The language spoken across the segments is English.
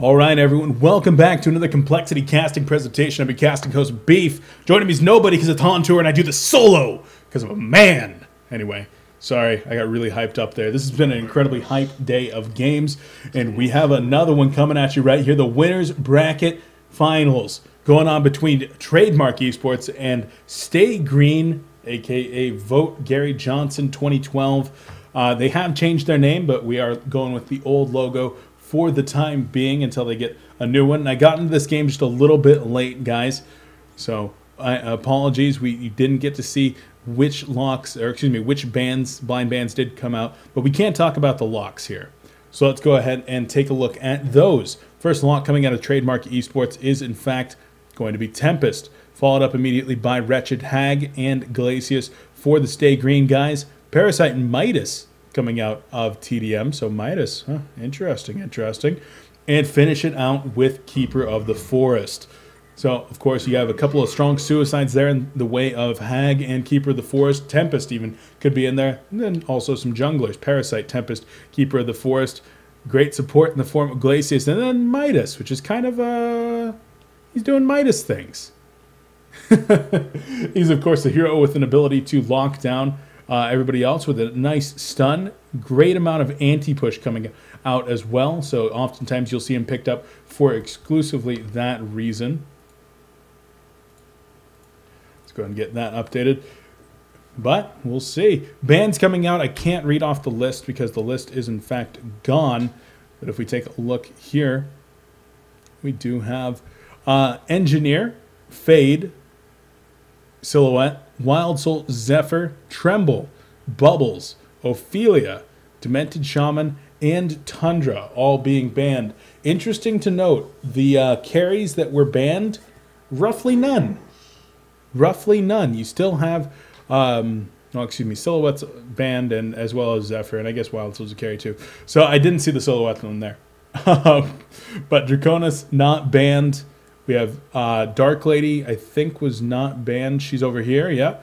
All right, everyone, welcome back to another Complexity casting presentation. I'm your casting host, Beef. Joining me is nobody because it's HoN Tour, and I do this solo because I'm a man. Anyway, sorry, I got really hyped up there. This has been an incredibly hyped day of games, and we have another one coming at you right here, the Winners Bracket Finals, going on between Trademark eSports and Stay Green, a.k.a. Vote Gary Johnson 2012. They have changed their name, but we are going with the old logo for the time being until they get a new one. And I got into this game just a little bit late, guys, so apologies. We didn't get to see which locks, or excuse me, which bands, blind bands did come out, but we can't talk about the locks here. So let's go ahead and take a look at those. First lock coming out of Trademark eSports is in fact going to be Tempest, followed up immediately by Wretched Hag and Glacius for the Stay Green guys. Parasite and Midas coming out of tdM, so Midas, huh? Interesting. And finish it out with Keeper of the Forest. So, of course, you have a couple of strong suicides there in the way of Hag and Keeper of the Forest. Tempest even could be in there. And then also some junglers, Parasite, Tempest, Keeper of the Forest. Great support in the form of Glacius. And then Midas, which is kind of, he's doing Midas things. He's, of course, a hero with an ability to lock down everybody else with a nice stun. Great amount of anti-push coming out as well, so oftentimes you'll see him picked up for exclusively that reason. Let's go ahead and get that updated, but we'll see. Bands coming out, I can't read off the list because the list is in fact gone, but if we take a look here, we do have Engineer, Fade, Silhouette, Wild Soul, Zephyr, Tremble, Bubbles, Ophelia, Demented Shaman, and Tundra all being banned. Interesting to note, the carries that were banned, roughly none. Roughly none. You still have, Silhouette's banned, and as well as Zephyr, and I guess Wild Soul's a carry too. So I didn't see the Silhouette one there. But Draconis not banned. We have Dark Lady, I think was not banned. She's over here, yeah.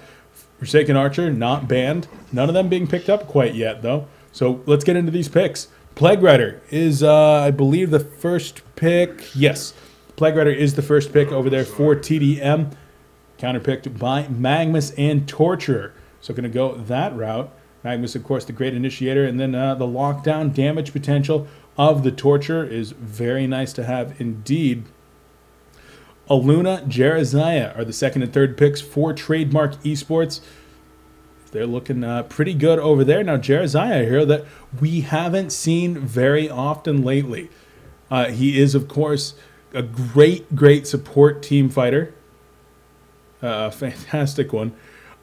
Forsaken Archer, not banned. None of them being picked up quite yet, though. So let's get into these picks. Plague Rider is, I believe, the first pick. Yes, Plague Rider is the first pick over there for tdM. Counterpicked by Magmus and Torturer. So going to go that route. Magmus, of course, the great initiator. And then the lockdown damage potential of the Torturer is very nice to have indeed. Aluna, Jeraziah are the second and third picks for Trademark eSports. They're looking pretty good over there. Now, Jeraziah, a hero that we haven't seen very often lately. He is, of course, a great support team fighter. A fantastic one.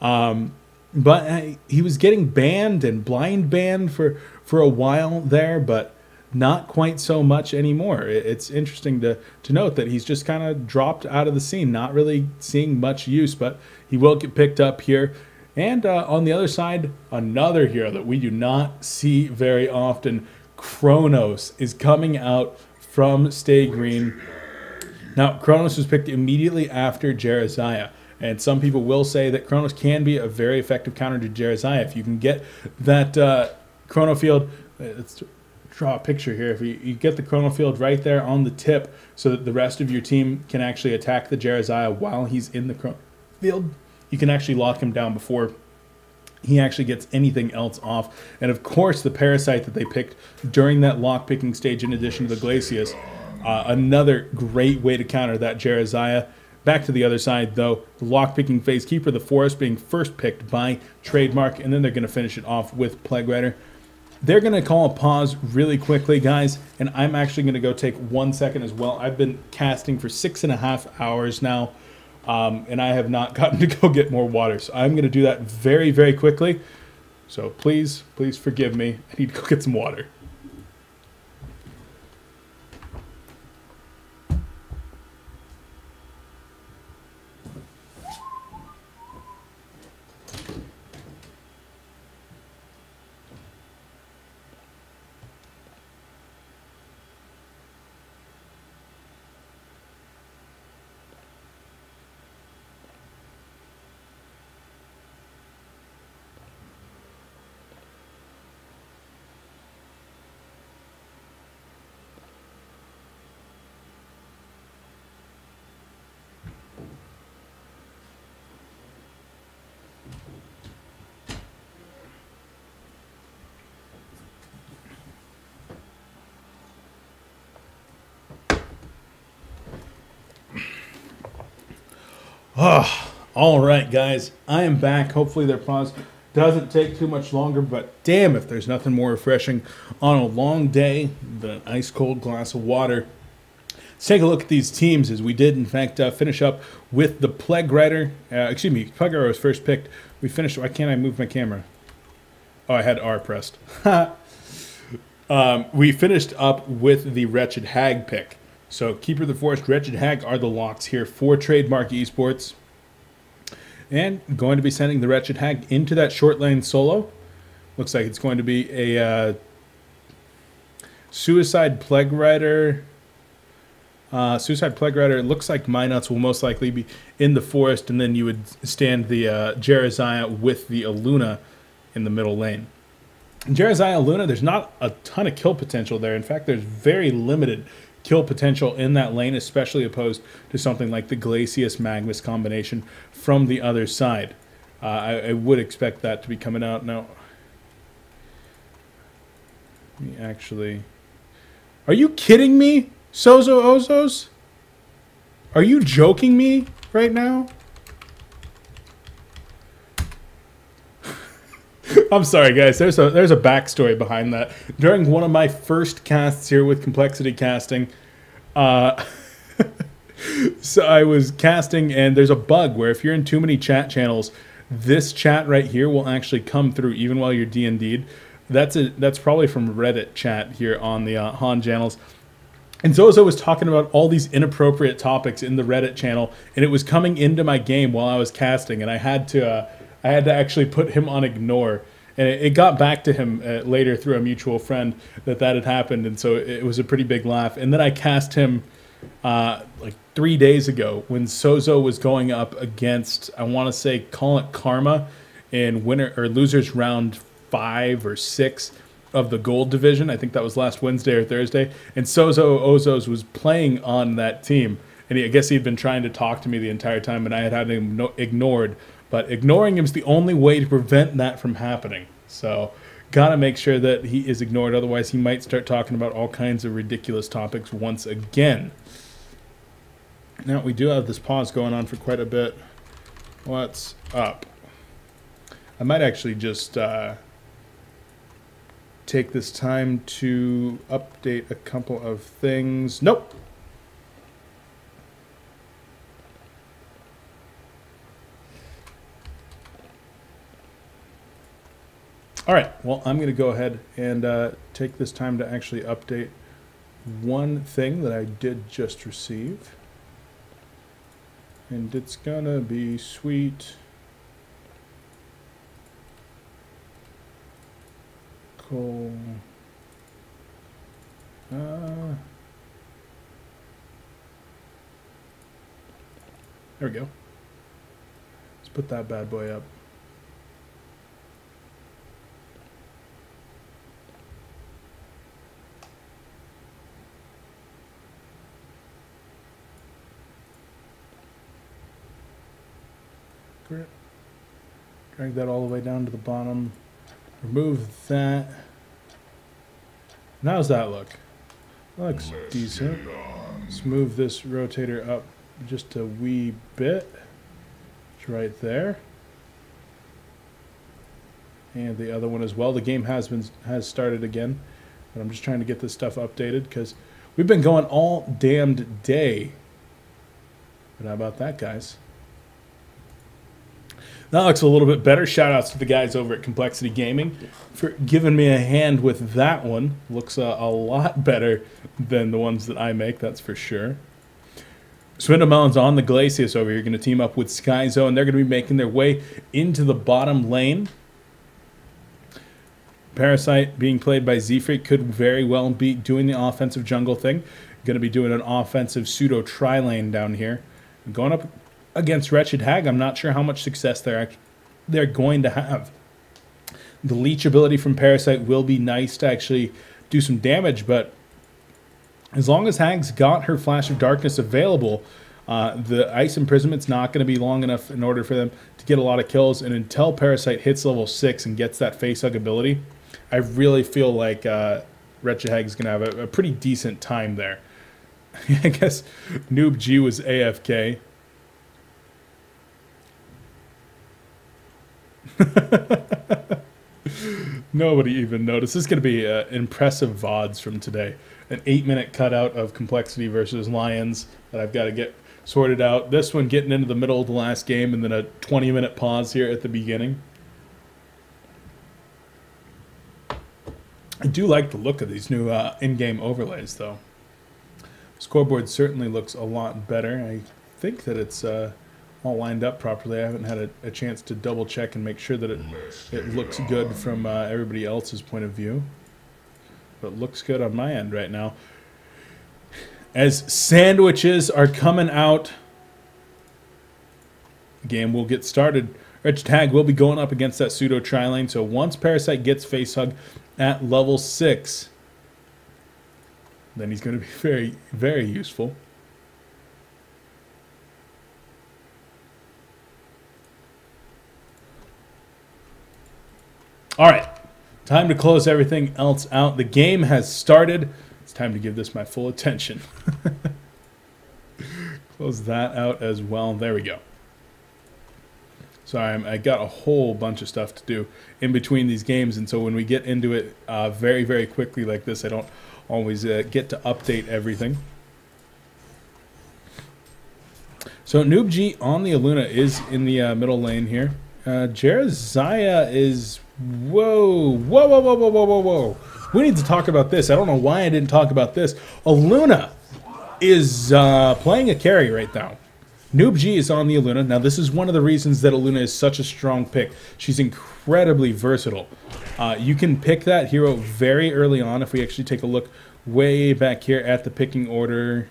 But he was getting banned and blind banned for a while there, but not quite so much anymore. It's interesting to note that he's just kind of dropped out of the scene, not really seeing much use, but he will get picked up here. And on the other side, another hero that we do not see very often, Kronos, is coming out from Stay Green. Now, Kronos was picked immediately after Jeraziah, and some people will say that Kronos can be a very effective counter to Jeraziah. If you can get that Chrono Field, let's draw a picture here. If you get the Chrono Field right there on the tip so that the rest of your team can actually attack the Jeraziah while he's in the Chrono Field, you can actually lock him down before he actually gets anything else off. And of course, the Parasite that they picked during that lock picking stage, in addition to the Glacius, another great way to counter that Jeraziah. Back to the other side, though, the lock picking phase, Keeper of the Forest being first picked by Trademark, and then they're going to finish it off with Plague Rider. They're going to call a pause really quickly, guys, and I'm actually going to go take 1 second as well. I've been casting for 6.5 hours now, and I have not gotten to go get more water. So I'm going to do that very quickly. So please forgive me. I need to go get some water. Oh, all right, guys. I am back. Hopefully their pause doesn't take too much longer, but damn if there's nothing more refreshing on a long day than an ice-cold glass of water. Let's take a look at these teams, as we did, in fact, finish up with the Plague Rider. Plague Rider was first picked. We finished... Why can't I move my camera? Oh, I had R pressed. We finished up with the Wretched Hag pick. So Keeper of the Forest, Wretched Hag are the locks here for Trademark eSports. And going to be sending the Wretched Hag into that short lane solo. Looks like it's going to be a Suicide Plague Rider. Suicide Plague Rider. It looks like Minuts will most likely be in the forest, and then you would stand the Jeraziah with the Aluna in the middle lane. Jeraziah Aluna, there's not a ton of kill potential there. In fact, there's very limited kill potential in that lane, especially opposed to something like the Glacius Magnus combination from the other side. I would expect that to be coming out now. Let me actually... Are you kidding me, Sozo Ozos? Are you joking me right now? I'm sorry, guys. There's a backstory behind that. During one of my first casts here with Complexity Casting, so I was casting, and there's a bug where if you're in too many chat channels, this chat right here will actually come through even while you're D&D'd. That's probably from Reddit chat here on the HoN channels. And Zozo was talking about all these inappropriate topics in the Reddit channel, and it was coming into my game while I was casting, and I had to actually put him on ignore. And it got back to him later through a mutual friend that had happened, and so it was a pretty big laugh. And then I cast him like 3 days ago when Sozo was going up against, I want to say, call it Karma in winner or losers round 5 or 6 of the gold division. I think that was last Wednesday or Thursday. And Sozo Ozos was playing on that team, and I guess he'd been trying to talk to me the entire time, and I had him ignored. But ignoring him is the only way to prevent that from happening. So, gotta make sure that he is ignored. Otherwise, he might start talking about all kinds of ridiculous topics once again. Now, we do have this pause going on for quite a bit. What's up? I might actually just take this time to update a couple of things. Nope. All right, well, I'm going to go ahead and take this time to actually update one thing that I did just receive. And it's going to be sweet. Cool. There we go. Let's put that bad boy up. Drag that all the way down to the bottom. Remove that. Now, how's that look? Looks decent. Let's move this rotator up just a wee bit. It's right there. And the other one as well. The game has started again, but I'm just trying to get this stuff updated because we've been going all damned day. But how about that, guys? That looks a little bit better. Shout outs to the guys over at Complexity Gaming for giving me a hand with that one. Looks a lot better than the ones that I make, that's for sure. Swindlemelon's on the Glacius over here, going to team up with Skyzo, and they're going to be making their way into the bottom lane. Parasite being played by Z-Freak could very well be doing the offensive jungle thing. Going to be doing an offensive pseudo tri-lane down here. Going up against Wretched Hag, I'm not sure how much success they're going to have. The leech ability from Parasite will be nice to actually do some damage, but as long as Hag's got her Flash of Darkness available, the Ice Imprisonment's not going to be long enough in order for them to get a lot of kills, and until Parasite hits level 6 and gets that face hug ability, I really feel like Wretched Hag's going to have a pretty decent time there. I guess Noob G was AFK. Nobody even noticed. This is going to be impressive VODs from today. An 8-minute cutout of Complexity versus Lions that I've got to get sorted out. This one getting into the middle of the last game, and then a 20-minute pause here at the beginning. I do like the look of these new in-game overlays, though. Scoreboard certainly looks a lot better. I think that it's all lined up properly. I haven't had a chance to double check and make sure that it looks good from everybody else's point of view. But it looks good on my end right now. As sandwiches are coming out, the game will get started. Rich Tag will be going up against that pseudo tri-lane. So once Parasite gets facehug at level 6, then he's going to be very, very useful. All right, time to close everything else out. The game has started. It's time to give this my full attention. Close that out as well. There we go. Sorry, I got a whole bunch of stuff to do in between these games, and so when we get into it very, very quickly like this, I don't always get to update everything. So NoobG on the Aluna is in the middle lane here. Jeremiah is... Whoa. We need to talk about this. I don't know why I didn't talk about this. Aluna is playing a carry right now. NoobG is on the Aluna. Now, this is one of the reasons that Aluna is such a strong pick. She's incredibly versatile. You can pick that hero very early on. If we actually take a look way back here at the picking order,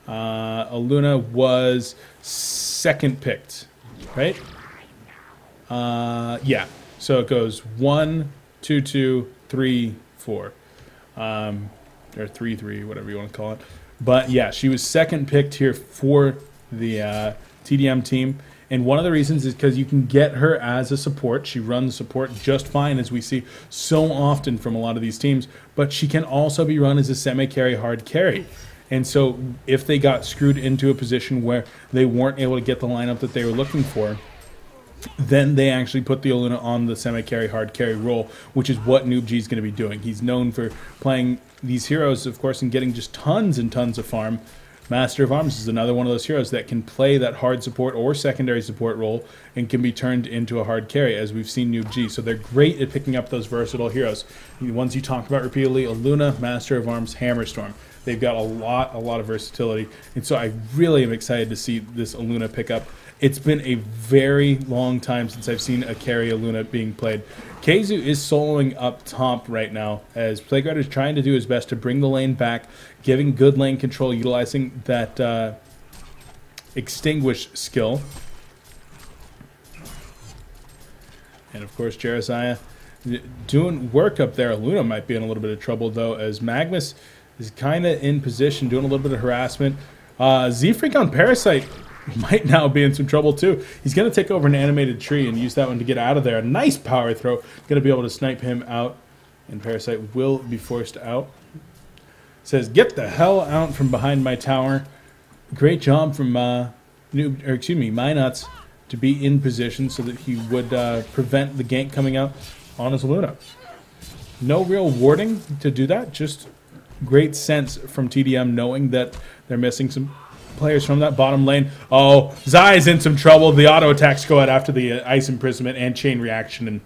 Aluna was second picked, right? Yeah. So it goes 1, 2, 2, 3, 4. Or 3, 3, whatever you want to call it. But yeah, she was second picked here for the tdM team. And one of the reasons is because you can get her as a support. She runs support just fine, as we see so often from a lot of these teams. But she can also be run as a semi-carry, hard carry. And so if they got screwed into a position where they weren't able to get the lineup that they were looking for, then they actually put the Aluna on the semi-carry, hard carry role, which is what NoobG is going to be doing. He's known for playing these heroes, of course, and getting just tons and tons of farm. Master of Arms is another one of those heroes that can play that hard support or secondary support role and can be turned into a hard carry, as we've seen NoobG. So they're great at picking up those versatile heroes. The ones you talk about repeatedly, Aluna, Master of Arms, Hammerstorm. They've got a lot of versatility. And so I really am excited to see this Aluna pick up. It's been a very long time since I've seen a carry Aluna being played. Keizu is soloing up top right now, as Playground is trying to do his best to bring the lane back, giving good lane control, utilizing that Extinguish skill. And of course, Jeremiah doing work up there. Aluna might be in a little bit of trouble, though, as Magnus is kind of in position, doing a little bit of harassment. Z-Freak on Parasite might now be in some trouble too. He's going to take over an animated tree and use that one to get out of there. A nice power throw. Going to be able to snipe him out. And Parasite will be forced out. Says, get the hell out from behind my tower. Great job from Minuts to be in position so that he would prevent the gank coming out on his Aluna. No real warding to do that. Just great sense from tdM knowing that they're missing some players from that bottom lane. Oh, Zai is in some trouble. The auto attacks go out after the ice imprisonment and chain reaction, and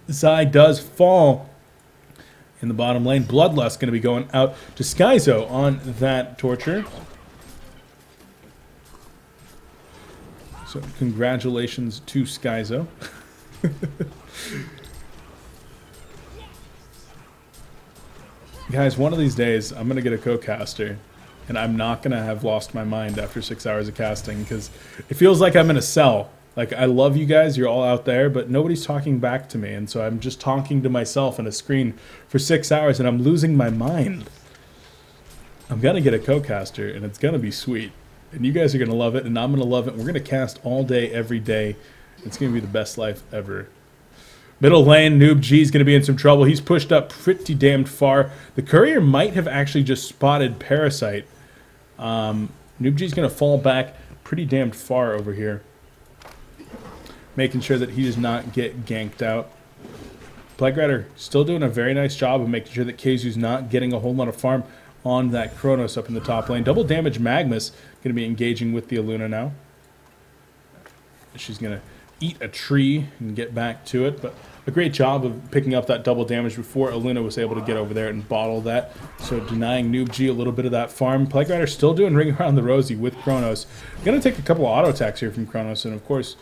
Zai does fall in the bottom lane. Bloodlust going to be going out to Skyzo on that torture. So congratulations to Skyzo. Guys, one of these days I'm going to get a co-caster, and I'm not going to have lost my mind after 6 hours of casting, because it feels like I'm in a cell. Like, I love you guys, you're all out there, but nobody's talking back to me, and so I'm just talking to myself on a screen for 6 hours, and I'm losing my mind. I'm going to get a co-caster, and it's going to be sweet. And you guys are going to love it, and I'm going to love it. We're going to cast all day, every day. It's going to be the best life ever. Middle lane, NoobG is going to be in some trouble. He's pushed up pretty damned far. The courier might have actually just spotted Parasite. NoobG is going to fall back pretty damned far over here. making sure that he does not get ganked out. Plague Rider still doing a very nice job of making sure that KZU's not getting a whole lot of farm on that Kronos up in the top lane. Double damage Magnus going to be engaging with the Aluna now. She's going to eat a tree and get back to it, but a great job of picking up that double damage before Aluna was able to get over there and bottle that. So denying Noob G a little bit of that farm. Plague Rider still doing Ring Around the Rosie with Kronos. Going to take a couple of auto attacks here from Kronos, and of course,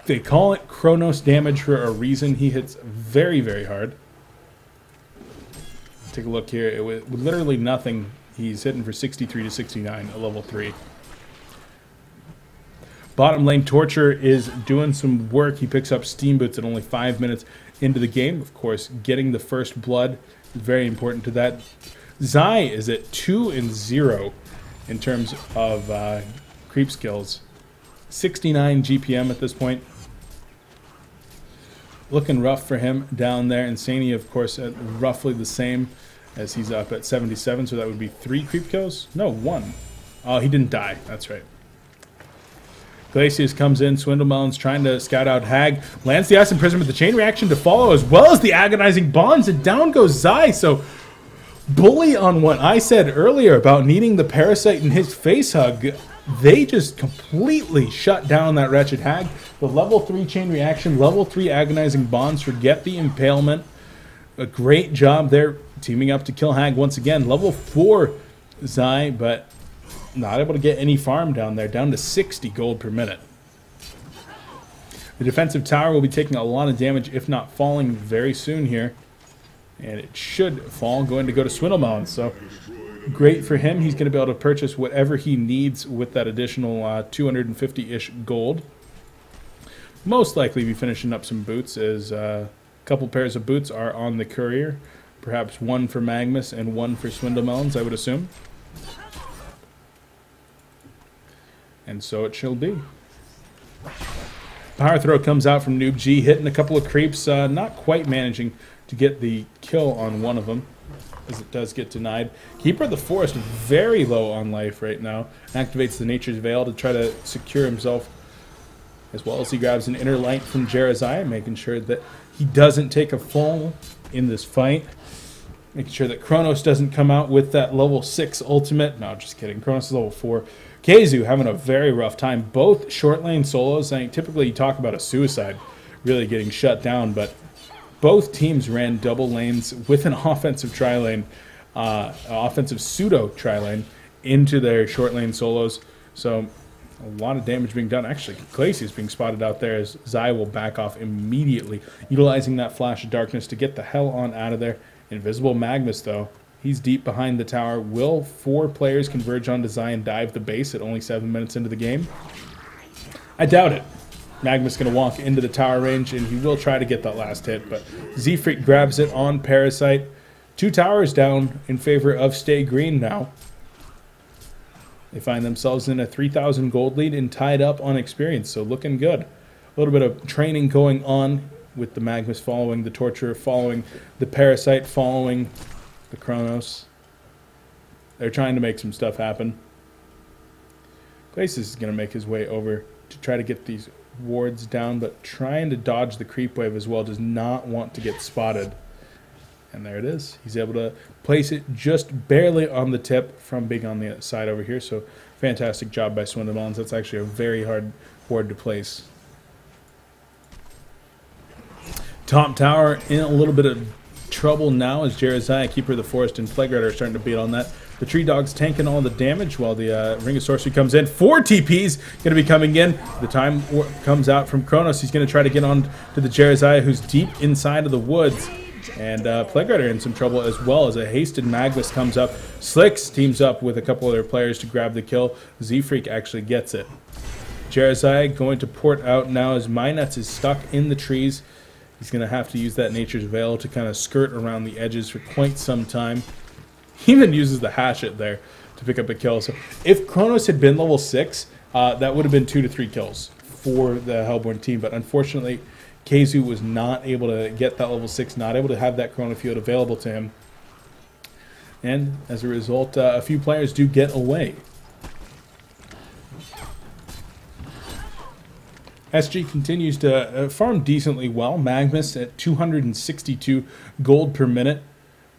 they call it Kronos damage for a reason. He hits very, very hard. Take a look here. With literally nothing, he's hitting for 63 to 69 at level 3. Bottom lane Torture is doing some work. He picks up Steam Boots at only 5 minutes into the game. Of course, getting the first blood is very important to that. Zai is at 2-0 in terms of creep skills. 69 GPM at this point. Looking rough for him down there. Insania, of course, at roughly the same as he's up at 77, so that would be 3 creep kills? No, 1. Oh, he didn't die. That's right. Glacius comes in. Swindlemelon's trying to scout out Hag. Lands the Ice Imprisonment with the chain reaction to follow, as well as the Agonizing Bonds, and down goes Zai. So, bully on what I said earlier about needing the Parasite in his face hug. They just completely shut down that wretched Hag. The level 3 chain reaction, level 3 Agonizing Bonds, forget the impalement. A great job there, teaming up to kill Hag once again. Level 4 Zai, but not able to get any farm down there, down to 60 gold per minute. The defensive tower will be taking a lot of damage, if not falling very soon here. And it should fall, going to go to Swindlemelon. So great for him. He's going to be able to purchase whatever he needs with that additional 250-ish gold. Most likely be finishing up some boots, as a couple pairs of boots are on the courier. Perhaps one for Magnus and one for Swindlemelons, I would assume. And so it shall be. Power throw comes out from Noob G, hitting a couple of creeps, not quite managing to get the kill on one of them, as it does get denied. Keeper of the Forest very low on life right now. Activates the Nature's Veil to try to secure himself, as well as he grabs an Inner Light from Jereziah, making sure that he doesn't take a fall in this fight. Making sure that Kronos doesn't come out with that level 6 ultimate. No, just kidding. Kronos is level 4. KZU having a very rough time. Both short lane solos. I mean, typically you talk about a suicide really getting shut down, but both teams ran double lanes with an offensive tri-lane, offensive pseudo tri-lane into their short lane solos. So a lot of damage being done. Actually, Glacius is being spotted out there, as Zai will back off immediately, utilizing that Flash of Darkness to get the hell on out of there. Invisible Magnus, though, he's deep behind the tower. Will 4 players converge onto Zai and dive the base at only 7 minutes into the game? I doubt it. Magnus going to walk into the tower range, and he will try to get that last hit, but Z-Freak grabs it on Parasite. 2 towers down in favor of Stay Green now. They find themselves in a 3,000 gold lead and tied up on experience, so looking good. A little bit of training going on with the Magnus following the Torturer, following the Parasite, following the Kronos. They're trying to make some stuff happen. Glacius is going to make his way over to try to get these wards down, but trying to dodge the creep wave as well. Does not want to get spotted. And there it is. He's able to place it just barely on the tip from being on the side over here. So fantastic job by Swindlemelons. That's actually a very hard ward to place. Top tower in a little bit of trouble now, as Jereziah, Keeper of the Forest, and Plague Rider are starting to beat on that. The Tree Dog's tanking all the damage while the Ring of Sorcery comes in. 4 TPs going to be coming in. The time comes out from Kronos. He's going to try to get on to the Jereziah, who's deep inside of the woods. And Plague Rider in some trouble, as well as a hasted Magnus comes up. Slicks teams up with a couple other players to grab the kill. Z-Freak actually gets it. Jereziah going to port out now, as Minuts is stuck in the trees. He's going to have to use that Nature's Veil to kind of skirt around the edges for quite some time. He even uses the Hatchet there to pick up a kill. So if Kronos had been level 6, that would have been 2 to 3 kills for the Hellborn team. But unfortunately, KZU was not able to get that level 6, not able to have that Chrono Field available to him. And as a result, a few players do get away. SG continues to farm decently well. Magnus at 262 gold per minute.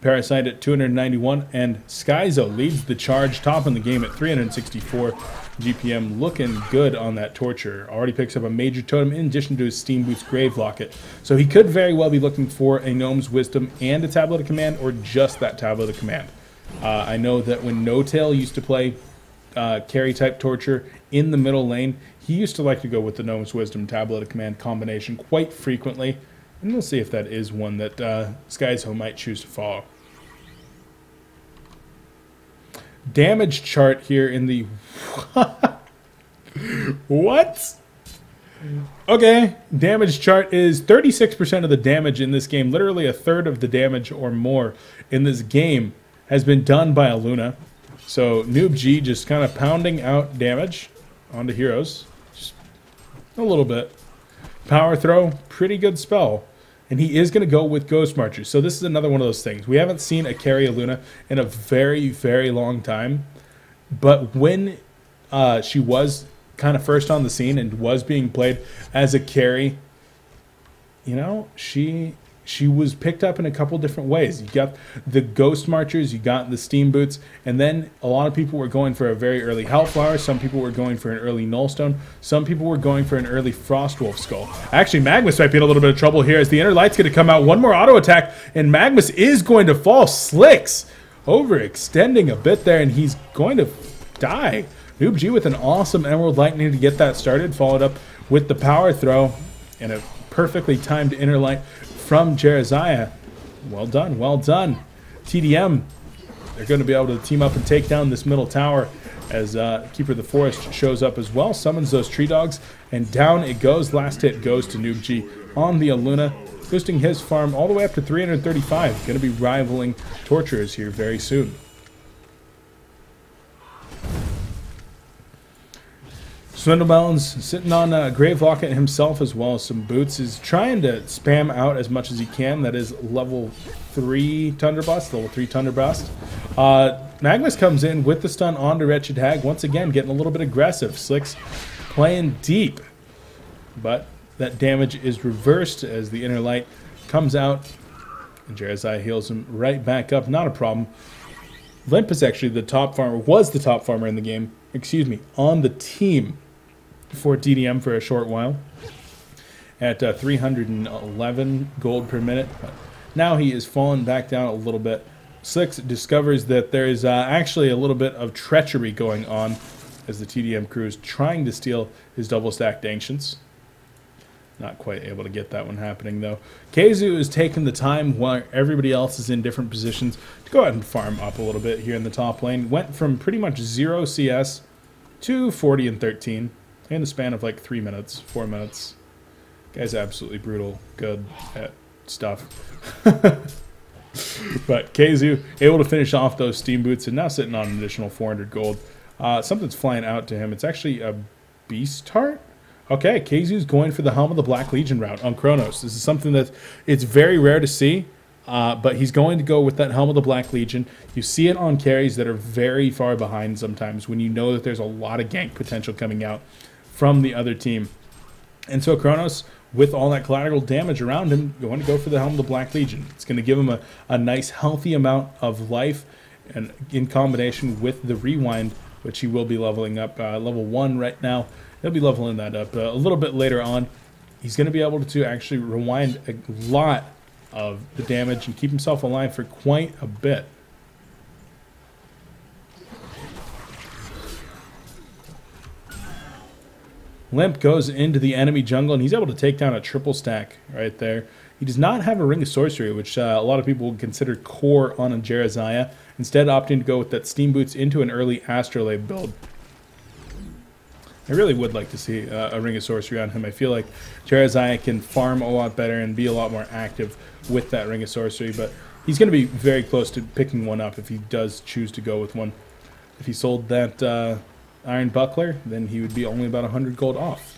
Parasite at 291. And Skyzo leads the charge, top in the game at 364 GPM. Looking good on that Torture. Already picks up a major totem in addition to his Steam Boots Grave Locket. So he could very well be looking for a Gnome's Wisdom and a Tablet of Command, or just that Tablet of Command. I know that when No Tail used to play carry type Torture in the middle lane, he used to like to go with the Gnome's Wisdom Tablet of Command combination quite frequently, and we'll see if that is one that Skyzo might choose to follow. Damage chart here in the what? Okay, damage chart is 36% of the damage in this game. Literally a third of the damage or more in this game has been done by Aluna. So Noob G just kind of pounding out damage onto heroes. Just a little bit. Power throw, pretty good spell. And he is going to go with Ghost Marchers. So this is another one of those things. We haven't seen a carry Aluna in a very, very long time. But when she was kind of first on the scene and was being played as a carry, you know, she was picked up in a couple different ways. You got the Ghost Marchers, you got the Steam Boots, and then a lot of people were going for a very early Hellflower. Some people were going for an early Nullstone. Some people were going for an early Frostwolf Skull. Actually, Magnus might be in a little bit of trouble here as the Inner Light's going to come out. One more auto attack, and Magnus is going to fall. Slicks overextending a bit there, and he's going to die. Noob G with an awesome Emerald Lightning to get that started, followed up with the Power Throw and a perfectly timed Inner Light from Jeraziah. Well done, well done. tdM, they're going to be able to team up and take down this middle tower as Keeper of the Forest shows up as well, summons those Tree Dogs, and down it goes. Last hit goes to Noob G on the Aluna, boosting his farm all the way up to 335. Going to be rivaling Torturers here very soon. Swindlemelon's sitting on a Grave Locket himself as well as some boots. Is trying to spam out as much as he can. That is level 3 Thunderblast, level 3 Thunderblast. Magnus comes in with the stun onto Wretched Hag. Once again, getting a little bit aggressive. Slicks playing deep. But that damage is reversed as the Inner Light comes out. And Jeraziah heals him right back up. Not a problem. Limp is actually the top farmer, was the top farmer in the game. Excuse me, on the team for tdM for a short while at 311 gold per minute. But now he is fallen back down a little bit. Slicks discovers that there is actually a little bit of treachery going on as the tdM crew is trying to steal his double-stacked Ancients. Not quite able to get that one happening, though. Keizu is taking the time while everybody else is in different positions to go ahead and farm up a little bit here in the top lane. Went from pretty much 0 CS to 40 and 13 in the span of like 3 minutes, 4 minutes. Guy's absolutely brutal, good at stuff. But Keizu able to finish off those Steam Boots and now sitting on an additional 400 gold. Something's flying out to him. It's actually a Beast Heart? Okay, Keizu's going for the Helm of the Black Legion route on Chronos. This is something that it's very rare to see, but he's going to go with that Helm of the Black Legion. You see it on carries that are very far behind sometimes when you know that there's a lot of gank potential coming out from the other team. And so Chronos, with all that collateral damage around him, going to go for the Helm of the Black Legion. It's going to give him a nice, healthy amount of life, and in combination with the Rewind, which he will be leveling up level 1 right now. He'll be leveling that up a little bit later on. He's going to be able to actually rewind a lot of the damage and keep himself alive for quite a bit. Limp goes into the enemy jungle, and he's able to take down a triple stack right there. He does not have a Ring of Sorcery, which a lot of people would consider core on a Jeraziah, instead opting to go with that Steam Boots into an early Astrolabe build. I really would like to see a Ring of Sorcery on him. I feel like Jeraziah can farm a lot better and be a lot more active with that Ring of Sorcery, but he's going to be very close to picking one up if he does choose to go with one. If he sold that Iron Buckler, then he would be only about 100 gold off.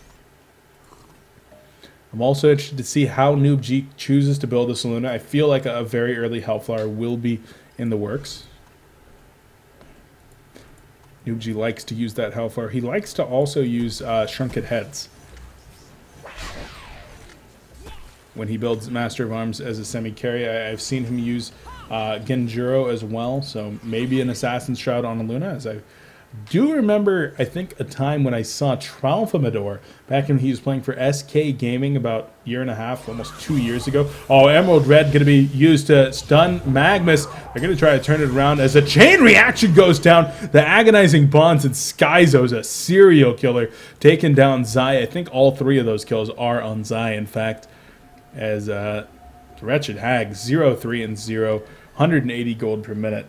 I'm also interested to see how Noob G chooses to build this Aluna. I feel like a very early Hellflower will be in the works. Noob G likes to use that Hellflower. He likes to also use Shrunken Heads. when he builds Master of Arms as a semi-carry. I've seen him use Genjuro as well, so maybe an Assassin's Shroud on a Luna, as I do remember, I think, a time when I saw Tralfamador back when he was playing for SK Gaming about a year and a half, almost 2 years ago. Oh, Emerald Red going to be used to stun Magmus. They're going to try to turn it around as a chain reaction goes down. The Agonizing Bonds, and Skyzo's a serial killer, taking down Zai. I think all 3 of those kills are on Zai, in fact, as Wretched Hag, 0-3 and 0, 180 gold per minute.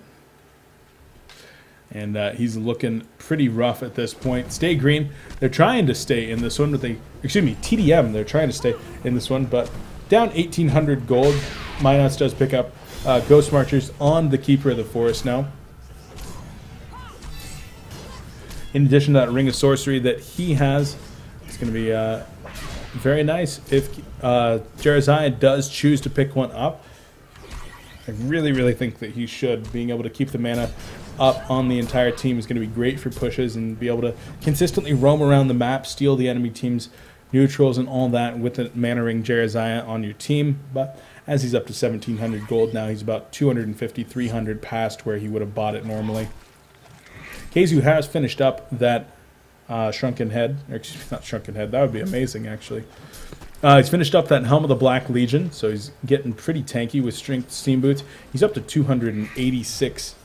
And he's looking pretty rough at this point. Stay Green, they're trying to stay in this one, but tdM, they're trying to stay in this one, but down 1,800 gold. Minos does pick up Ghost Marchers on the Keeper of the Forest now. In addition to that Ring of Sorcery that he has, it's going to be very nice if Jereziah does choose to pick one up. I really, really think that he should. Being able to keep the mana up on the entire team is going to be great for pushes, and be able to consistently roam around the map, steal the enemy team's neutrals and all that with the Mana Ring Jereziah on your team. But as he's up to 1,700 gold now, he's about 250, 300 past where he would have bought it normally. Keizu has finished up that Shrunken Head, or excuse me, not Shrunken Head, that would be amazing actually. He's finished up that Helm of the Black Legion, so he's getting pretty tanky with Strength Steam Boots. He's up to 286,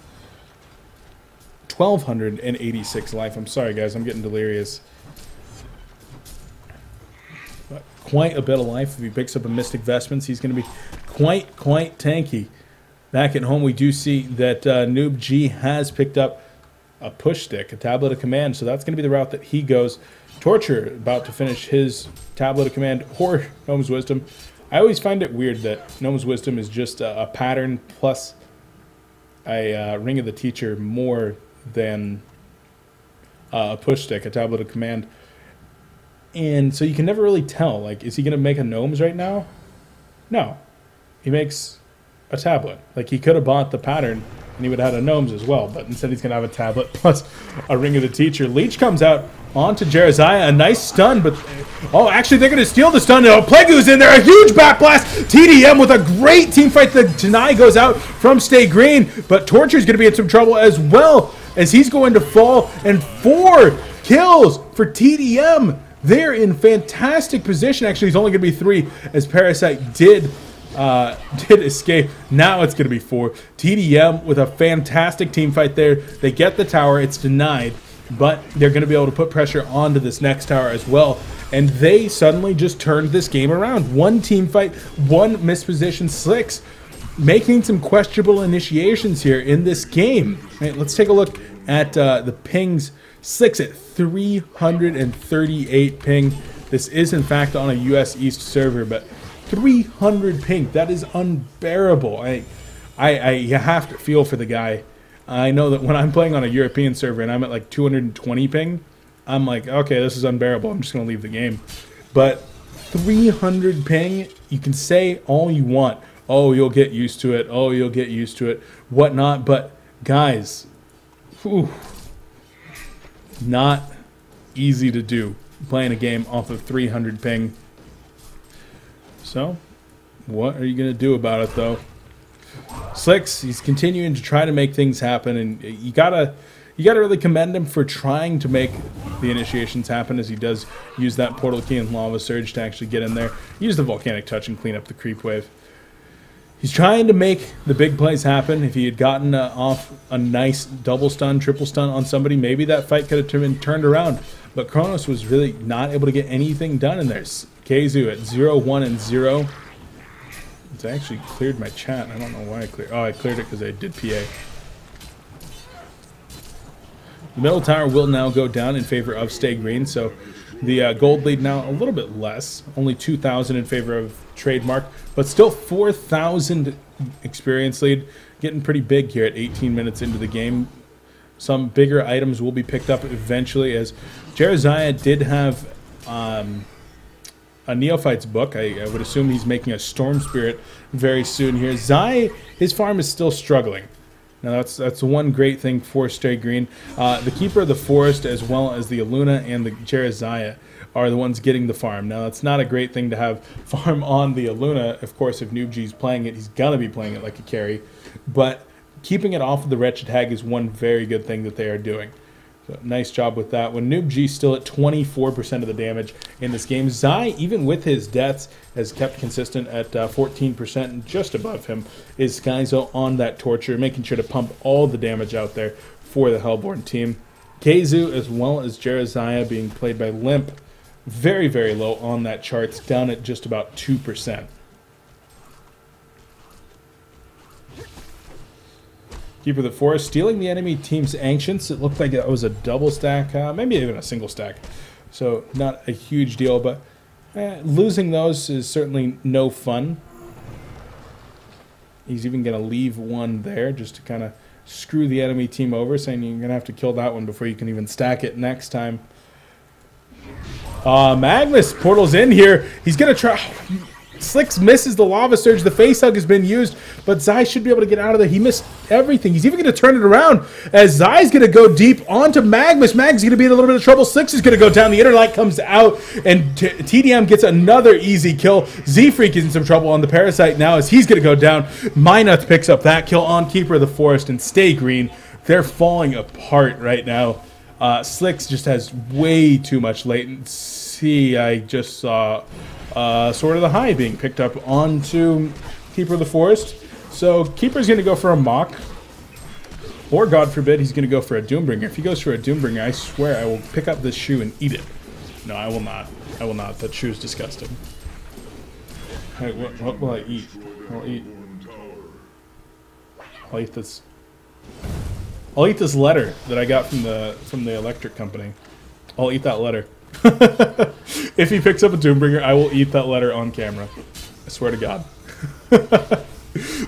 1,286 life. I'm sorry guys, I'm getting delirious. But quite a bit of life. If he picks up a Mystic Vestments, he's going to be quite tanky. Back at home, we do see that Noob G has picked up a push stick, a Tablet of Command, so that's going to be the route that he goes. Torture about to finish his Tablet of Command or Gnome's Wisdom. I always find it weird that Gnome's Wisdom is just a pattern plus a Ring of the Teacher more than a push stick, a Tablet of Command. And so you can never really tell, like, is he going to make a Gnomes right now? No. He makes a tablet. Like, he could have bought the pattern and he would have had a Gnomes as well, but instead he's going to have a tablet plus a Ring of the Teacher. Leech comes out onto Jereziah, a nice stun, but oh, actually they're going to steal the stun. Oh, Plague's in there, a huge backblast. tdM with a great team fight. The deny goes out from Stay Green, but Torture's going to be in some trouble as well, as he's going to fall, and 4 kills for tdM. They're in fantastic position. Actually, he's only going to be 3, as Parasite did escape. Now it's going to be 4. tdM with a fantastic team fight there. They get the tower. It's denied, but they're going to be able to put pressure onto this next tower as well. And they suddenly just turned this game around. 1 team fight, 1 misposition, Slicks making some questionable initiations here in this game. Right, let's take a look at the pings. Slicks at 338 ping. This is in fact on a US East server, but 300 ping, that is unbearable. I have to feel for the guy. I know that when I'm playing on a European server and I'm at like 220 ping, I'm like, okay, this is unbearable. I'm just going to leave the game. But 300 ping, you can say all you want. Oh, you'll get used to it. Oh, you'll get used to it. Whatnot. But guys, whew, not easy to do playing a game off of 300 ping. So, what are you going to do about it, though? Slicks, he's continuing to try to make things happen, and you gotta really commend him for trying to make the initiations happen, as he does use that Portal Key and Lava Surge to actually get in there. Use the Volcanic Touch and clean up the creep wave. He's trying to make the big plays happen. If he had gotten off a nice double stun, triple stun on somebody, maybe that fight could have been turned around. But Kronos was really not able to get anything done in there. Keizu at 0-1 and 0. It's actually cleared my chat. I don't know why I cleared. Oh, I cleared it because I did PA. The middle tower will now go down in favor of Stay Green, so the gold lead now a little bit less, only 2,000 in favor of Trademark, but still 4,000 experience lead, getting pretty big here at 18 minutes into the game. Some bigger items will be picked up eventually, as Jereziah did have a Neophyte's book. I would assume he's making a Storm Spirit very soon here. Zai, his farm is still struggling. Now that's one great thing for Stray Green. The Keeper of the Forest, as well as the Aluna and the Jereziah, are the ones getting the farm. Now, that's not a great thing to have farm on the Aluna. Of course, if Noob G's playing it, he's going to be playing it like a carry. But keeping it off of the Wretched Hag is one very good thing that they are doing. So, nice job with that. When Noob G's still at 24% of the damage in this game, Zai, even with his deaths, has kept consistent at 14%, and just above him is Skyzo on that Torture, making sure to pump all the damage out there for the Hellborn team. Keizu, as well as Jereziah, being played by Limp, very, very low on that charts, down at just about 2%. Keeper of the Forest stealing the enemy team's Ancients. It looked like it was a double stack, maybe even a single stack. So not a huge deal, but losing those is certainly no fun. He's even going to leave one there just to kind of screw the enemy team over, saying you're going to have to kill that one before you can even stack it next time. Magnus portals in here. He's going to try... Slicks misses the Lava Surge. The face hug has been used, but Zai should be able to get out of there. He missed everything. He's even going to turn it around as Zai's going to go deep onto Magnus. Magnus is going to be in a little bit of trouble. Slicks is going to go down. The inner light comes out, and tdM gets another easy kill. Z-Freak is in some trouble on the Parasite now as he's going to go down. Minuth picks up that kill on Keeper of the Forest, and Stay Green. They're falling apart right now. Slicks just has way too much latency. I just saw... Sword of the High being picked up onto Keeper of the Forest. So Keeper's going to go for a Mock. Or, God forbid, he's going to go for a Doombringer. If he goes for a Doombringer, I swear I will pick up this shoe and eat it. No, I will not. I will not. That shoe is disgusting. Hey, what will I eat? I'll eat this. I'll eat this letter that I got from the electric company. I'll eat that letter. If he picks up a Doombringer, I will eat that letter on camera. I swear to God.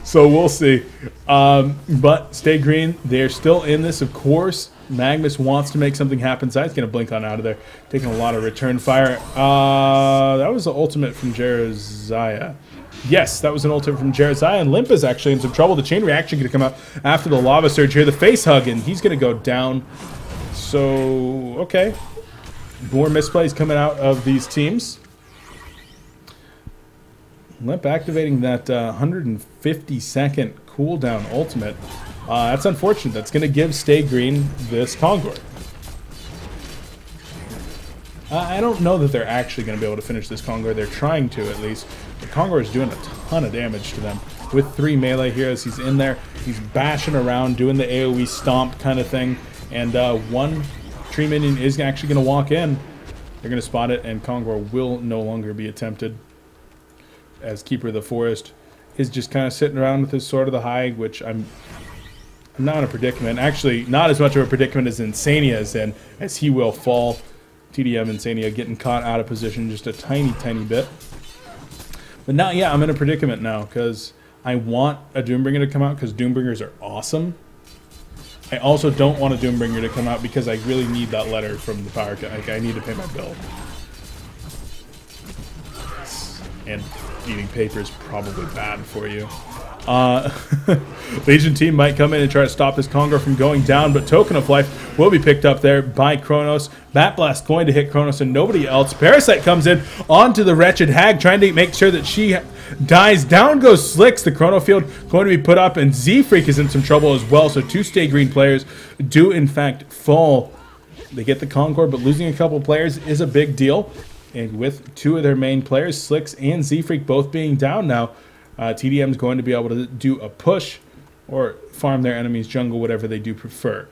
So we'll see. But Stay Green, they're still in this, of course. Magnus wants to make something happen. Zai's going to blink on out of there. Taking a lot of return fire. That was the ultimate from Jereziah. Yes, that was an ultimate from Jereziah. And Limp is actually in some trouble. The chain reaction going to come out after the Lava Surge here. The face hug, and he's going to go down. So, okay. More misplays coming out of these teams. Limp activating that 150-second cooldown ultimate. That's unfortunate. That's going to give Stay Green this Kongor. I don't know that they're actually going to be able to finish this Kongor. They're trying to, at least. The Kongor is doing a ton of damage to them. With 3 melee heroes, he's in there. He's bashing around, doing the AoE stomp kind of thing. And one Tree Minion is actually going to walk in. They're going to spot it, and Kongor will no longer be attempted. As Keeper of the Forest is just kind of sitting around with his Sword of the High, which I'm not in a predicament. Actually, not as much of a predicament as Insania is in, as he will fall. tdM Insania getting caught out of position just a tiny, tiny bit. But now, yeah, I'm in a predicament now, because I want a Doombringer to come out, because Doombringers are awesome. I also don't want a Doombringer to come out because I really need that letter from the power. Like, I need to pay my bill. And eating paper is probably bad for you. Legion team might come in and try to stop this Kongor from going down, but Token of Life will be picked up there by Kronos. Bat Blast going to hit Kronos and nobody else. Parasite comes in onto the Wretched Hag, trying to make sure that she dies. Down goes Slicks. The Chrono Field going to be put up, and Z-Freak is in some trouble as well. So 2 Stay Green players do, in fact, fall. They get the Kongor, but losing a couple players is a big deal. And with 2 of their main players, Slicks and Z-Freak, both being down now, tdM is going to be able to do a push or farm their enemy's jungle, whatever they do prefer.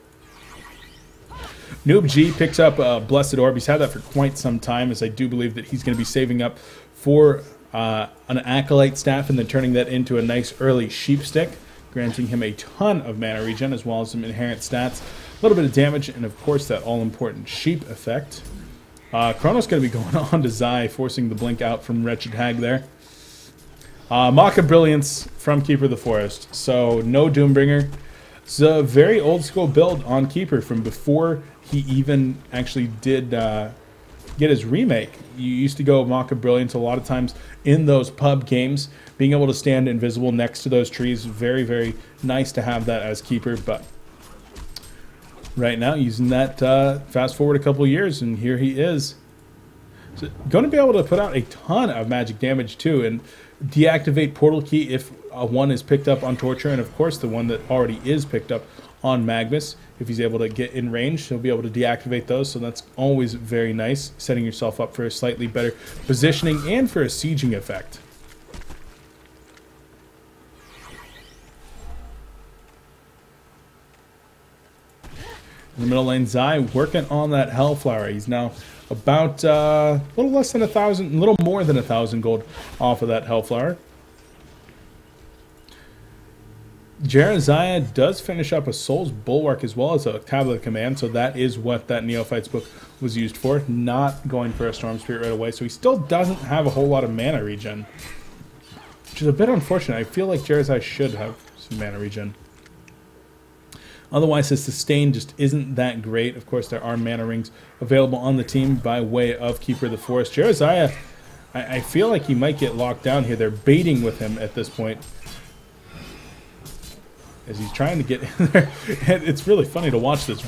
Noob G picks up a Blessed Orb. He's had that for quite some time, as I do believe that he's going to be saving up for an Acolyte Staff and then turning that into a nice early Sheep Stick, granting him a ton of mana regen as well as some inherent stats, a little bit of damage, and of course that all-important Sheep effect. Chrono's going to be going on to Zai, forcing the blink out from Wretched Hag there. Mock of Brilliance from Keeper of the Forest. So no Doombringer. It's a very old school build on Keeper from before he even actually did get his remake. You used to go Mock of Brilliance a lot of times in those pub games. Being able to stand invisible next to those trees, very, very nice to have that as Keeper. But right now, using that, fast forward a couple years, and here he is. So going to be able to put out a ton of magic damage too, and deactivate Portal Key if one is picked up on Torture, and of course the one that already is picked up on Magnus. If he's able to get in range, he'll be able to deactivate those, so that's always very nice, setting yourself up for a slightly better positioning and for a sieging effect. In the middle lane, Zai working on that Hellflower. He's now about a little less than 1,000, a little more than 1,000 gold off of that Hellflower. Jeremiah does finish up a Soul's Bulwark as well as a Tablet of Command, so that is what that Neophytes book was used for. Not going for a Storm Spirit right away, so he still doesn't have a whole lot of mana regen, which is a bit unfortunate. I feel like Jeremiah should have some mana regen. Otherwise, his sustain just isn't that great. Of course, there are mana rings available on the team by way of Keeper of the Forest. Jeremiah, I feel like he might get locked down here. They're baiting with him at this point, as he's trying to get in there. And it's really funny to watch this.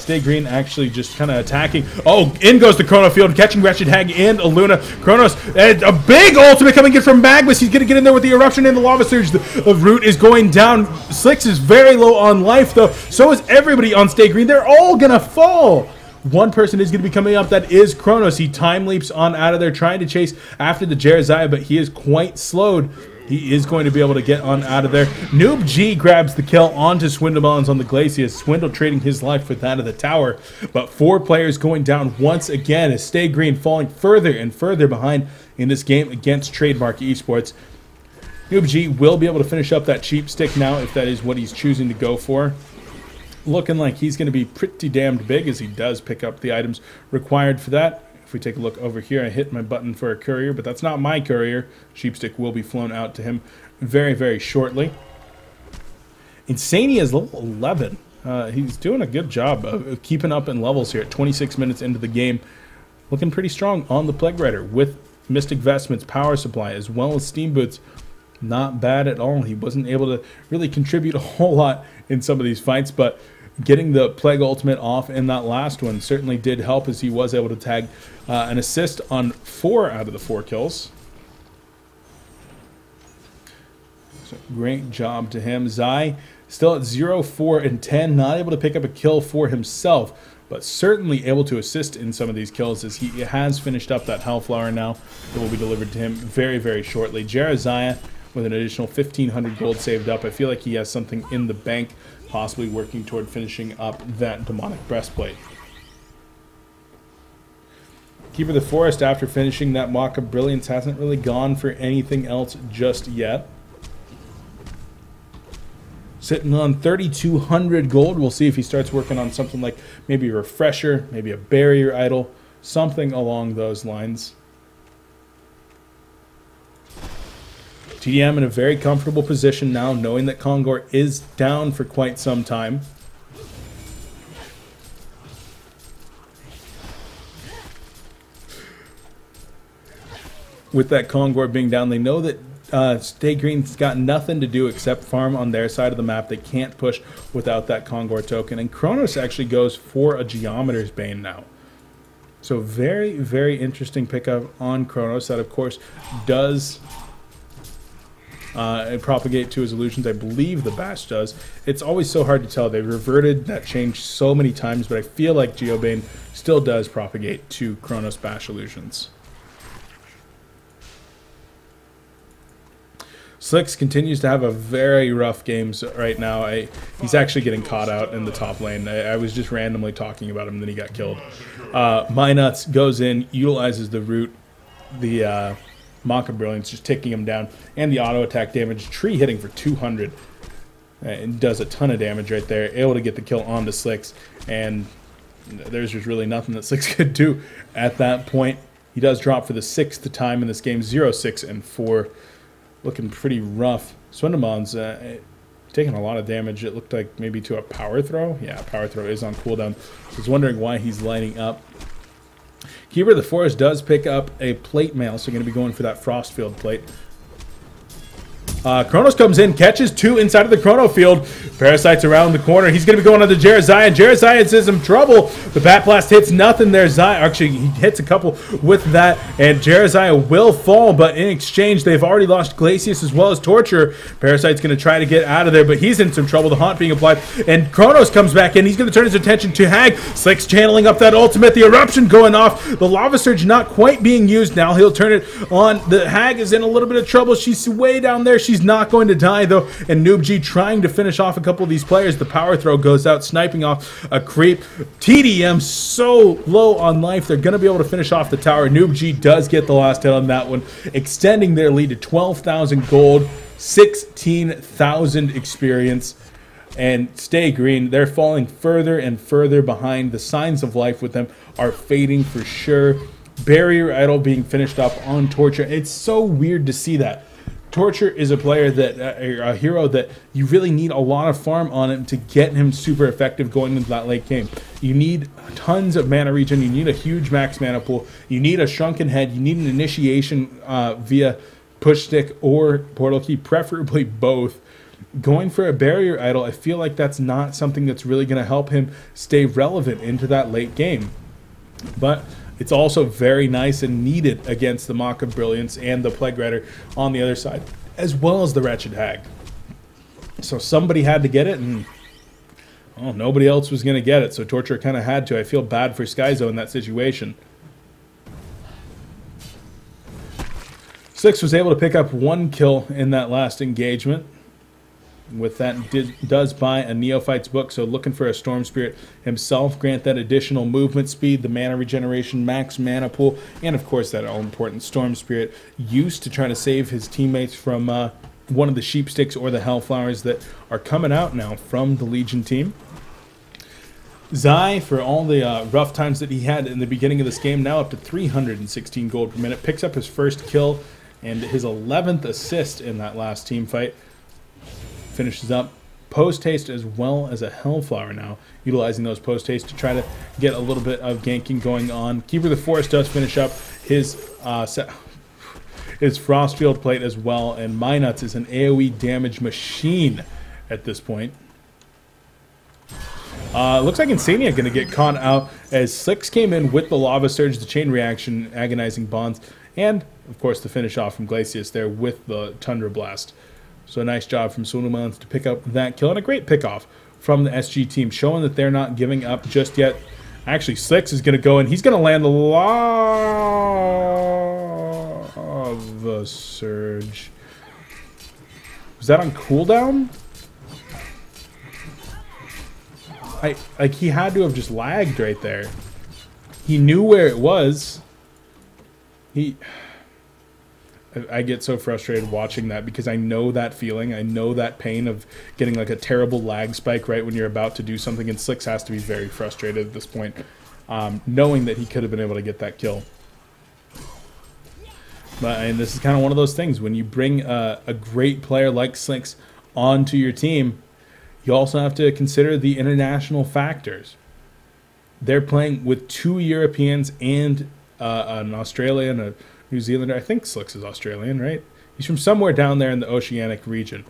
Stay Green actually just kind of attacking. Oh, in goes the Chrono Field, catching Wretched Hag and Aluna. Kronos, and a big ultimate coming in from Magnus. He's going to get in there with the Eruption and the Lava Surge. The Root is going down. Slicks is very low on life, though. So is everybody on Stay Green. They're all going to fall. One person is going to be coming up. That is Kronos. He time leaps on out of there, trying to chase after the Jeremiah, but he is quite slowed. He is going to be able to get on out of there. Noob G grabs the kill onto Swindlemelons on the Glacius. Swindle trading his life for that of the tower. But 4 players going down once again as Stay Green falling further and further behind in this game against Trademark eSports. Noob G will be able to finish up that cheap stick now if that is what he's choosing to go for. Looking like he's going to be pretty damned big as he does pick up the items required for that. If we take a look over here, I hit my button for a courier, but that's not my courier. Sheepstick will be flown out to him very, very shortly. Insania is level 11. He's doing a good job of keeping up in levels here at 26 minutes into the game. Looking pretty strong on the Plague Rider with Mystic Vestments, Power Supply, as well as Steam Boots. Not bad at all. He wasn't able to really contribute a whole lot in some of these fights, but getting the Plague Ultimate off in that last one certainly did help, as he was able to tag an assist on 4 out of the 4 kills. So great job to him. Zai still at 0, 4, and 10, not able to pick up a kill for himself, but certainly able to assist in some of these kills, as he has finished up that Hellflower now that will be delivered to him very, very shortly. Jeremiah with an additional 1,500 gold saved up. I feel like he has something in the bank, possibly working toward finishing up that Demonic Breastplate. Keeper of the Forest, after finishing that Mock of Brilliance, hasn't really gone for anything else just yet. Sitting on 3,200 gold. We'll see if he starts working on something like maybe a Refresher, maybe a Barrier Idol, something along those lines. tdM in a very comfortable position now, knowing that Kongor is down for quite some time. With that Kongor being down, they know that Stay Green's got nothing to do except farm on their side of the map. They can't push without that Kongor token. And Kronos actually goes for a Geometer's Bane now. So very, very interesting pickup on Kronos. That, of course, does propagate to his illusions. I believe the Bash does. It's always so hard to tell. They've reverted that change so many times, but I feel like Geobane still does propagate to Kronos Bash illusions. Slicks continues to have a very rough game right now. He's actually getting caught out in the top lane. I was just randomly talking about him, and then he got killed. My Nuts goes in, utilizes the root, the Mock of Brilliance, just taking him down, and the auto attack damage. Tree hitting for 200. It does a ton of damage right there. Able to get the kill onto Slicks, and there's just really nothing that Slicks could do at that point. He does drop for the 6th time in this game, 0, 6, and 4. Looking pretty rough. Swindemon's taking a lot of damage. It looked like maybe to a Power Throw. Yeah, Power Throw is on cooldown. I was wondering why he's lighting up. Keeper of the Forest does pick up a plate mail, so going to be going for that Frostfield plate. Kronos comes in, catches 2 inside of the Chrono field. Parasite's around the corner. He's going to be going on to Jereziah. Jereziah is in trouble. The Bat Blast hits nothing there. Actually, he hits a couple with that, and Jereziah will fall, but in exchange, they've already lost Glacius as well as Torture. Parasite's going to try to get out of there, but he's in some trouble. The haunt being applied, and Kronos comes back in. He's going to turn his attention to Hag. Slick's channeling up that ultimate. The eruption going off. The Lava Surge not quite being used now. He'll turn it on. The Hag is in a little bit of trouble. She's way down there. She's not going to die, though, and NoobG trying to finish off a couple of these players. The power throw goes out, sniping off a creep. tdM so low on life, they're going to be able to finish off the tower. NoobG does get the last hit on that one, extending their lead to 12,000 gold, 16,000 experience. And stay green, they're falling further and further behind. The signs of life with them are fading for sure. Barrier Idol being finished up on Torture. It's so weird to see that. Torture is a player that, a hero that you really need a lot of farm on him to get him super effective going into that late game. You need tons of mana regen, you need a huge max mana pool, you need a shrunken head, you need an initiation via push stick or portal key, preferably both. Going for a barrier idol, I feel like that's not something that's really going to help him stay relevant into that late game. But it's also very nice and needed against the Mock of Brilliance and the Plague Rider on the other side, as well as the Wretched Hag. So somebody had to get it, and nobody else was going to get it, so Torture kind of had to. I feel bad for Skyzo in that situation. Six was able to pick up 1 kill in that last engagement. With that, does buy a Neophyte's book, so looking for a Storm Spirit himself, grant that additional movement speed, the mana regeneration, max mana pool, and of course that all-important Storm Spirit used to try to save his teammates from one of the Sheep Sticks or the Hellflowers that are coming out now from the Legion team. Zai, for all the rough times that he had in the beginning of this game, now up to 316 gold per minute, picks up his first kill and his 11th assist in that last team fight. Finishes up post haste as well as a Hellflower now, utilizing those post haste to try to get a little bit of ganking going on. Keeper of the Forest does finish up his Frostfield plate as well, and Minuts is an AoE damage machine at this point. Looks like Insania going to get caught out as Slicks came in with the Lava Surge, the Chain Reaction, Agonizing Bonds, and of course the finish off from Glacius there with the Tundra Blast. So a nice job from Sunumans to pick up that kill, and a great pickoff from the SG team, showing that they're not giving up just yet. Actually, Slicks is going to go in. He's going to land a Lava Surge. Was that on cooldown? Like he had to have just lagged right there. He knew where it was. I get so frustrated watching that because I know that feeling. I know that pain of getting like a terrible lag spike right when you're about to do something, and Slicks has to be very frustrated at this point, knowing that he could have been able to get that kill. And this is kind of one of those things. When you bring a great player like Slicks onto your team, you also have to consider the international factors. They're playing with 2 Europeans and an Australian, a New Zealander. I think Slicks is Australian, right? He's from somewhere down there in the Oceanic region.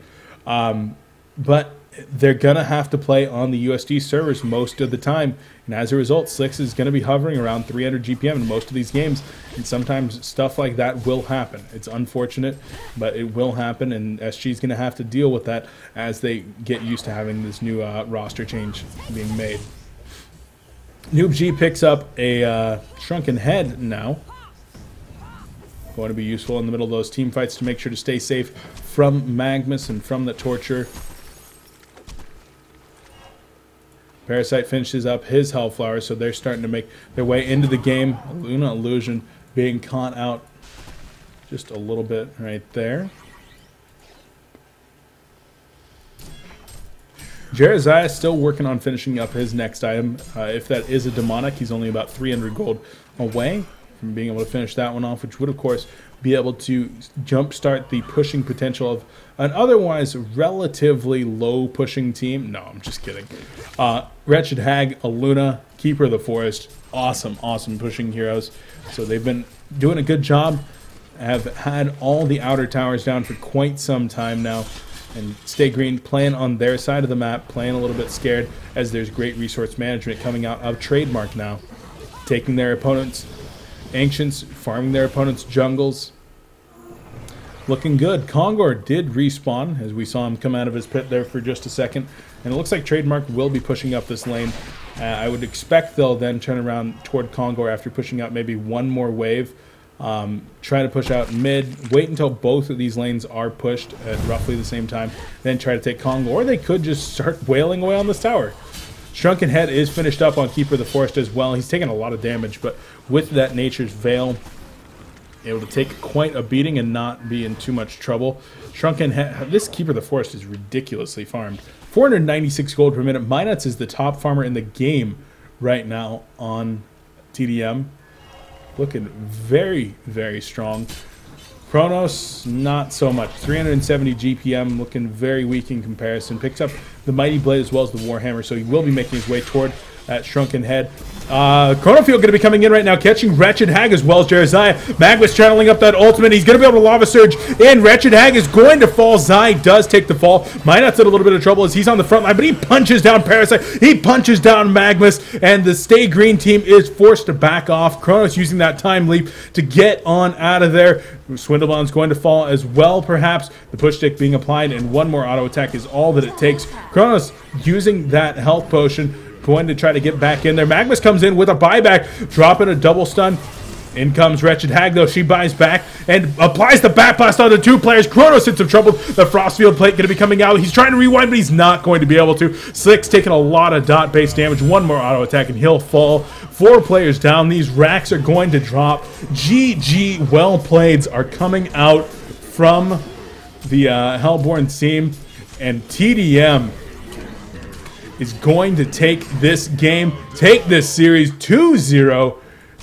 But they're going to have to play on the USD servers most of the time. And as a result, Slicks is going to be hovering around 300 GPM in most of these games. And sometimes stuff like that will happen. It's unfortunate, but it will happen. And SG is going to have to deal with that as they get used to having this new roster change being made. NoobG picks up a Shrunken Head now. Going to be useful in the middle of those team fights to make sure to stay safe from Magnus and from the Torture. Parasite finishes up his Hellflower, so they're starting to make their way into the game. Luna Illusion being caught out just a little bit right there. Jereziah still working on finishing up his next item. If that is a Demonic, he's only about 300 gold away from being able to finish that one off, which would, of course, be able to jumpstart the pushing potential of an otherwise relatively low pushing team. No, I'm just kidding. Wretched Hag, Aluna, Keeper of the Forest, awesome pushing heroes. So they've been doing a good job have had all the outer towers down for quite some time now. And Stay Green playing on their side of the map, playing a little bit scared as there's great resource management coming out of Trademark now. Taking their opponents' Ancients, farming their opponents' jungles. Looking good. Kongor did respawn as we saw him come out of his pit there for just a second. And it looks like Trademark will be pushing up this lane. I would expect they'll then turn around toward Kongor after pushing out maybe one more wave. Try to push out mid, wait until both of these lanes are pushed at roughly the same time, then try to take Kongor. Or they could just start wailing away on this tower. Shrunken Head is finished up on Keeper of the Forest as well. He's taken a lot of damage, but with that Nature's Veil, able to take quite a beating and not be in too much trouble. Shrunken Head, this Keeper of the Forest is ridiculously farmed. 496 gold per minute. Minuts is the top farmer in the game right now on tdM. Looking very, very strong. Chronos, not so much. 370 GPM, looking very weak in comparison. Picks up the Mighty Blade as well as the Warhammer, so he will be making his way toward that Shrunken Head. Chronofield going to be coming in right now, catching Wretched Hag as well as Jeremiah. Magnus channeling up that ultimate. He's going to be able to Lava Surge in. Wretched Hag is going to fall. Zai does take the fall. Minot's in a little bit of trouble as he's on the front line, but he punches down Parasite. He punches down Magnus, and the Stay Green team is forced to back off. Chronos using that time leap to get on out of there. Swindlebound's going to fall as well, perhaps. The push stick being applied, and one more auto attack is all that it takes. Chronos using that health potion, going to try to get back in there. Magnus comes in with a buyback, dropping a double stun. In comes Wretched Hag, though. She buys back and applies the Bat Blast on the two players. Chronos in some trouble. The Frostfield Plate going to be coming out. He's trying to rewind, but he's not going to be able to. Slick's taking a lot of dot-based damage. One more auto attack, and he'll fall. 4 players down. These racks are going to drop. GG well playeds are coming out from the Hellborn team, and tdM is going to take this game, take this series 2-0.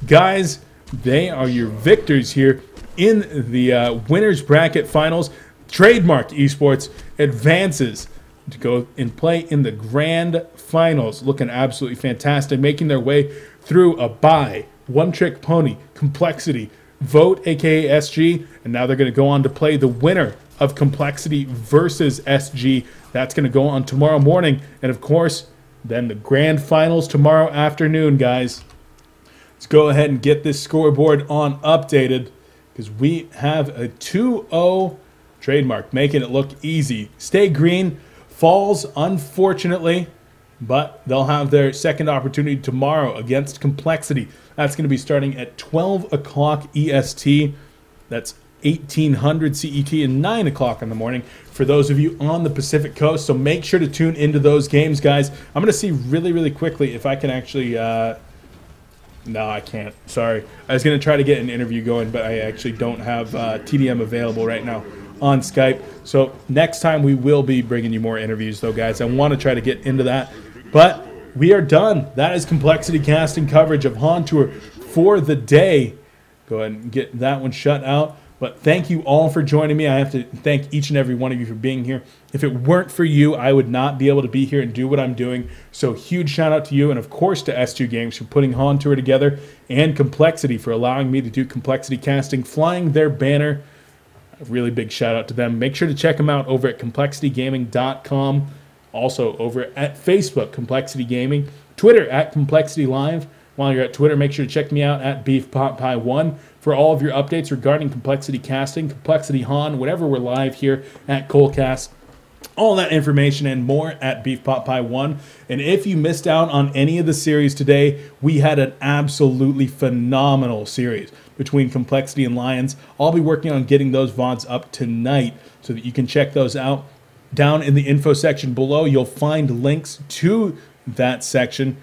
Guys, they are your victors here in the winners bracket finals. Trademark Esports advances to go and play in the grand finals. Looking absolutely fantastic, making their way through a bye, One Trick Pony, Complexity, Vote, aka SG, and now they're going to go on to play the winner of Complexity versus SG. That's going to go on tomorrow morning. And of course, then the grand finals tomorrow afternoon, guys. Let's go ahead and get this scoreboard on updated, because we have a 2-0 Trademark, making it look easy. Stay Green falls, unfortunately, but they'll have their second opportunity tomorrow against Complexity. That's going to be starting at 12 o'clock EST. That's 1800 CET and 9 o'clock in the morning for those of you on the Pacific Coast. So make sure to tune into those games, guys. I'm going to see really quickly if I can actually... no, I can't. Sorry. I was going to try to get an interview going, but I actually don't have tdM available right now on Skype. So next time we will be bringing you more interviews, though, guys. I want to try to get into that. But we are done. That is Complexity casting coverage of HoN Tour for the day. Go ahead and get that one shut out. But thank you all for joining me. I have to thank each and every one of you for being here. If it weren't for you, I would not be able to be here and do what I'm doing. So huge shout out to you, and of course to S2 Games for putting HoN Tour together, and Complexity for allowing me to do Complexity casting, flying their banner. A really big shout out to them. Make sure to check them out over at complexitygaming.com. Also over at Facebook, Complexity Gaming. Twitter at Complexity Live. While you're at Twitter, make sure to check me out at BeefPotPie1 for all of your updates regarding Complexity casting, Complexity HoN, whenever we're live here at coLcast. All that information and more at BeefPotPie1. And if you missed out on any of the series today, we had an absolutely phenomenal series between Complexity and Lions. I'll be working on getting those VODs up tonight so that you can check those out. Down in the info section below, you'll find links to that section.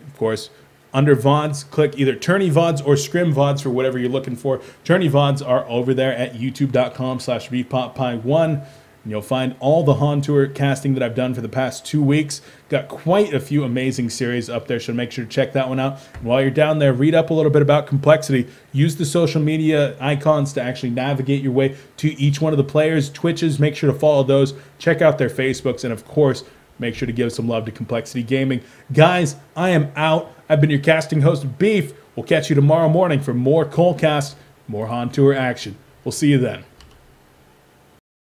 Of course, under VODs, click either Tourney VODs or Scrim VODs for whatever you're looking for. Tourney VODs are over there at youtube.com/BeefPotPie1. And you'll find all the HoN Tour casting that I've done for the past 2 weeks. Got quite a few amazing series up there, so make sure to check that one out. And while you're down there, read up a little bit about Complexity. Use the social media icons to actually navigate your way to each one of the players' Twitches. Make sure to follow those. Check out their Facebooks. And of course, make sure to give some love to Complexity Gaming. Guys, I am out. I've been your casting host, Beef. We'll catch you tomorrow morning for more coLcast. more HoN Tour action. We'll see you then.